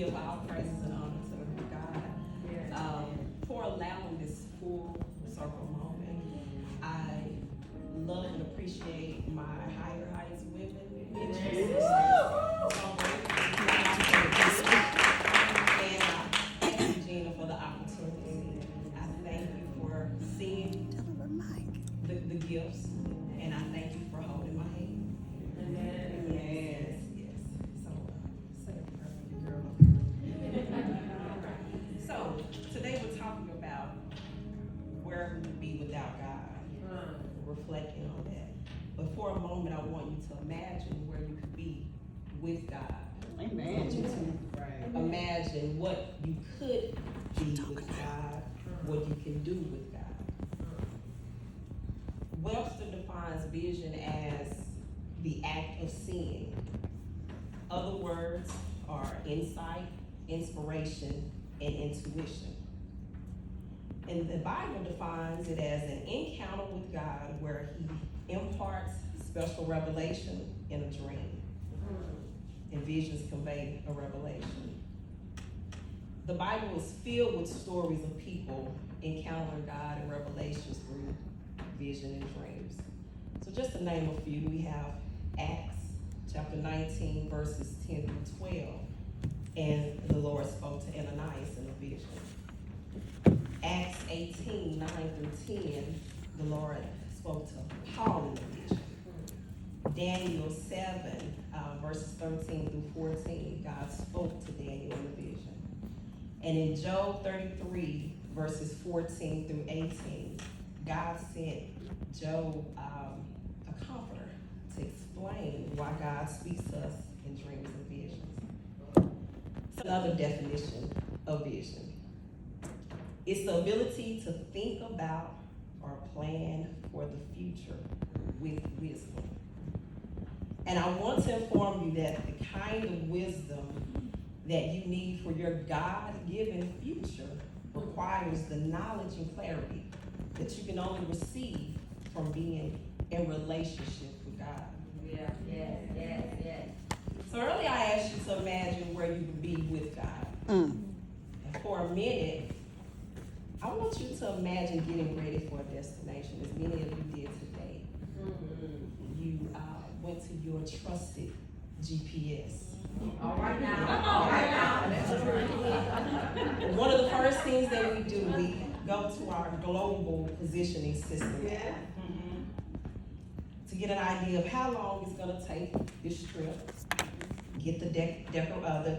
give all praises and honor to God for allowing this full circle moment. I love and appreciate my higher heights women in Jesus. And I thank you, Gina, for the opportunity. I thank you for seeing the gifts, and I thank you for holding my hand. Yes, yes. So, say a prayer for your girl. So, today we're talking about where we would be without God, reflecting on that. But for a moment, I want you to imagine where you could be with God. Amen. I want you to imagine what you could be with God, what you can do with God. Webster defines vision as the act of seeing. Other words are insight, inspiration, and intuition. And the Bible defines it as an encounter with God where He imparts special revelation in a dream. And visions convey a revelation. The Bible is filled with stories of people encountering God and revelations through vision and dreams. So just to name a few, we have Acts chapter 19, verses 10 through 12. And the Lord spoke to Ananias in a vision. Acts 18, 9 through 10, the Lord spoke to Paul in a vision. Daniel 7, verses 13 through 14, God spoke to Daniel in a vision. And in Job 33, verses 14 through 18, God sent Job a comforter to explain why God speaks to us in dreams and visions. Another definition of vision. It's the ability to think about or plan for the future with wisdom. And I want to inform you that the kind of wisdom that you need for your God-given future requires the knowledge and clarity that you can only receive from being in relationship with God. Yes. So earlier I asked you to imagine where you would be with God. And for a minute, I want you to imagine getting ready for a destination, as many of you did today. You went to your trusted GPS. All right now. One of the first things that we do, we go to our global positioning system to get an idea of how long it's going to take this trip, get the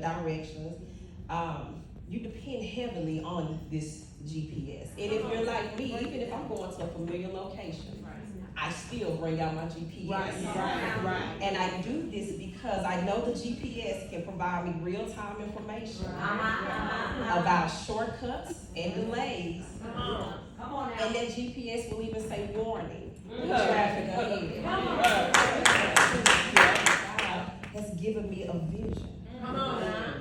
directions. You depend heavily on this GPS. And if you're like me, even if I'm going to a familiar location, I still bring out my GPS. Right. And I do this because I know the GPS can provide me real-time information about shortcuts and delays. Come on now. And that GPS will even say warning, traffic ahead. God has given me a vision.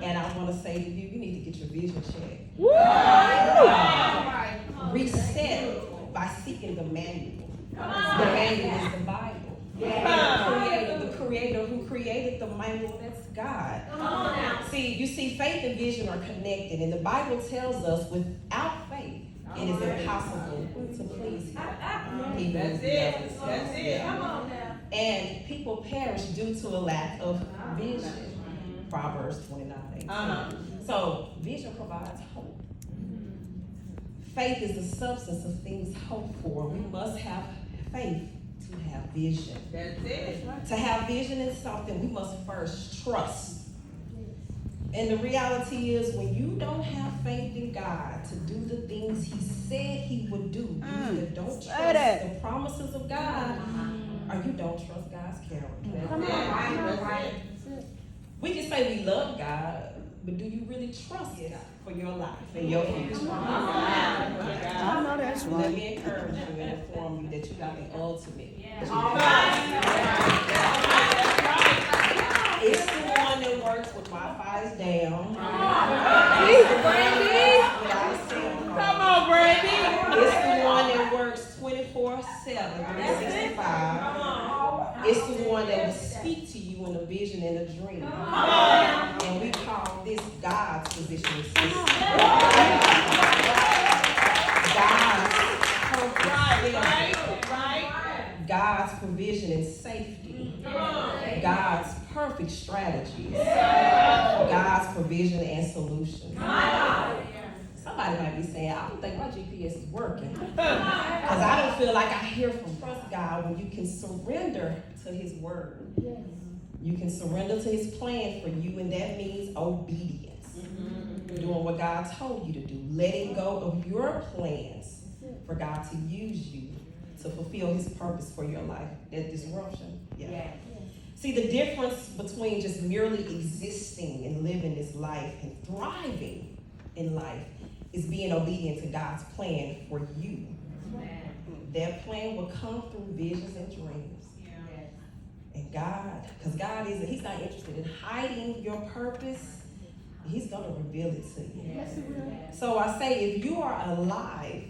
And I want to say to you, you need to get your vision checked. Reset by seeking the manual. The manual is the Bible. The creator who created the manual, that's God. You see, faith and vision are connected, and the Bible tells us without faith, it is impossible to please Him. That's it. Come on now. And people perish due to a lack of vision. Proverbs 29:18. So vision provides hope. Faith is the substance of things hoped for. We must have faith to have vision. That's it. To have vision in something, we must first trust. And the reality is, when you don't have faith in God to do the things He said He would do, you either don't trust the promises of God, or you don't trust God's character. Come on. Right. We can say we love God, but do you really trust God for your life and your future? I know that's Let right. me encourage you and inform you that you got the ultimate. All right. It's the one that works with Wi-Fi is down. Come on, Brandy. It's the one that works 24/7, 365. It's the one that will speak to you in a vision and a dream. And we call this God's position of God's provision and safety. God's perfect strategies. God's provision and solutions. Somebody might be saying, I don't think my GPS is working. Because I don't feel like I hear from God when you can surrender to his word. You can surrender to his plan for you, and that means obedience. Doing what God told you to do. Letting go of your plans for God to use you to fulfill his purpose for your life. That disruption. Yeah. See, the difference between just merely existing and living this life and thriving in life is being obedient to God's plan for you. That plan will come through visions and dreams. And God, because God isn't, he's not interested in hiding your purpose. He's going to reveal it to you. So I say, if you are alive,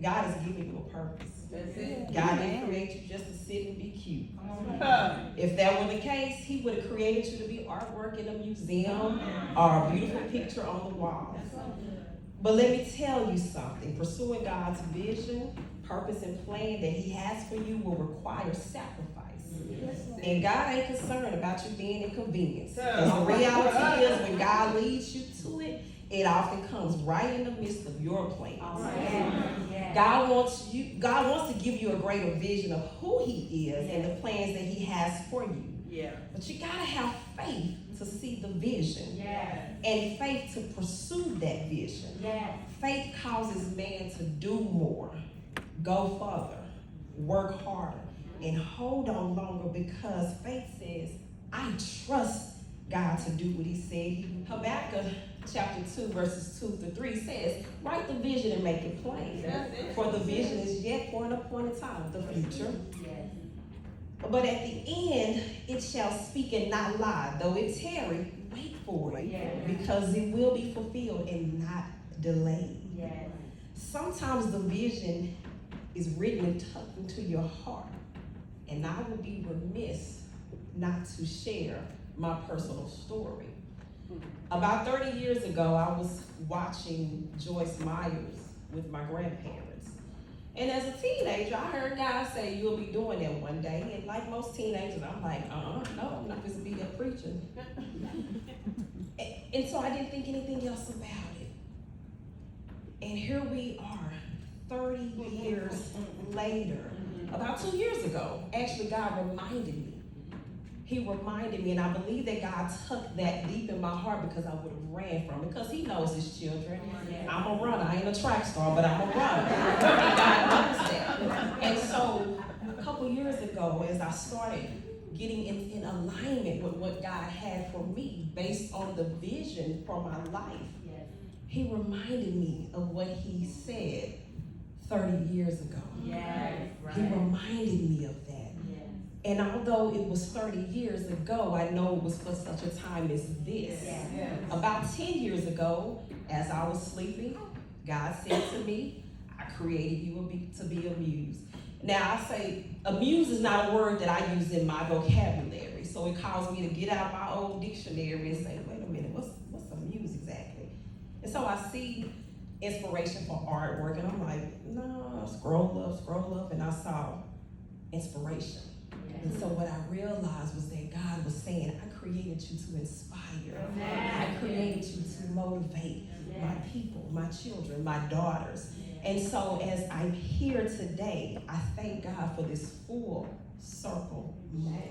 God has given you a purpose. God didn't create you just to sit and be cute. If that were the case, he would have created you to be artwork in a museum or a beautiful picture on the wall. But let me tell you something. Pursuing God's vision, purpose, and plan that he has for you will require sacrifice. And God ain't concerned about you being inconvenienced. Because the reality is when God leads you to it, it often comes right in the midst of your plans. God wants to give you a greater vision of who he is and the plans that he has for you. But you gotta have faith to see the vision. And faith to pursue that vision. Faith causes man to do more, go further, work harder, and hold on longer, because faith says, I trust God to do what he said. Habakkuk chapter 2 verses 2-3 says, write the vision and make it plain. For the vision is yet for an appointed time, the future. But at the end, it shall speak and not lie. Though it tarry, wait for it, because it will be fulfilled and not delayed. Sometimes the vision is written and tucked into your heart. And I would be remiss not to share my personal story. About 30 years ago, I was watching Joyce Myers with my grandparents. And as a teenager, I heard God say, you'll be doing that one day. And like most teenagers, I'm like, no, I'm not supposed to be that preacher. and so I didn't think anything else about it. And here we are, 30 years later. About 2 years ago, actually God reminded me. He reminded me, and I believe that God tucked that deep in my heart, because I would have ran from it, because he knows his children. I'm a runner. I ain't a track star, but I'm a runner. And God knows that. And so a couple years ago, as I started getting in alignment with what God had for me based on the vision for my life, he reminded me of what he said 30 years ago. He reminded me of that. And although it was 30 years ago, I know it was for such a time as this. About 10 years ago, as I was sleeping, God said to me, I created you to be amused. Now I say, amuse is not a word that I use in my vocabulary. So it caused me to get out my old dictionary and say, wait a minute, what's amuse exactly? And so I see inspiration for artwork, and I'm like, no, scroll up, and I saw inspiration. And so what I realized was that God was saying, I created you to inspire. I created you to motivate my people, my children, my daughters. And so as I'm here today, I thank God for this full circle moment.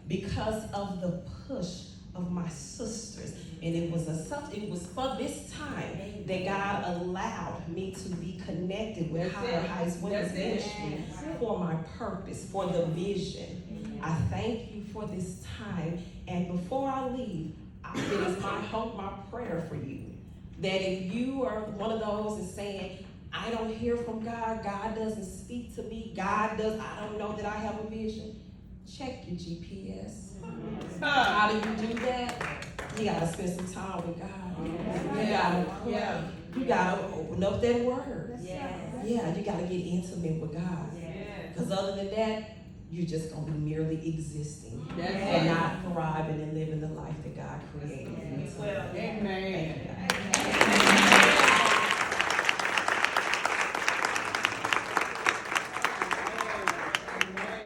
Because of the push of my sisters. And it was for this time that God allowed me to be connected with Higher Heights Women's Ministry for my purpose, for the vision. I thank you for this time. And before I leave, it is my hope, my prayer for you, that if you are one of those that's saying, I don't hear from God, God doesn't speak to me, I don't know that I have a vision, check your GPS. How do you do that? You gotta spend some time with God. You gotta pray. You gotta open up that word. Yeah, you gotta get intimate with God. Because other than that, you're just gonna be merely existing That's and it. not thriving and living the life that God created for you.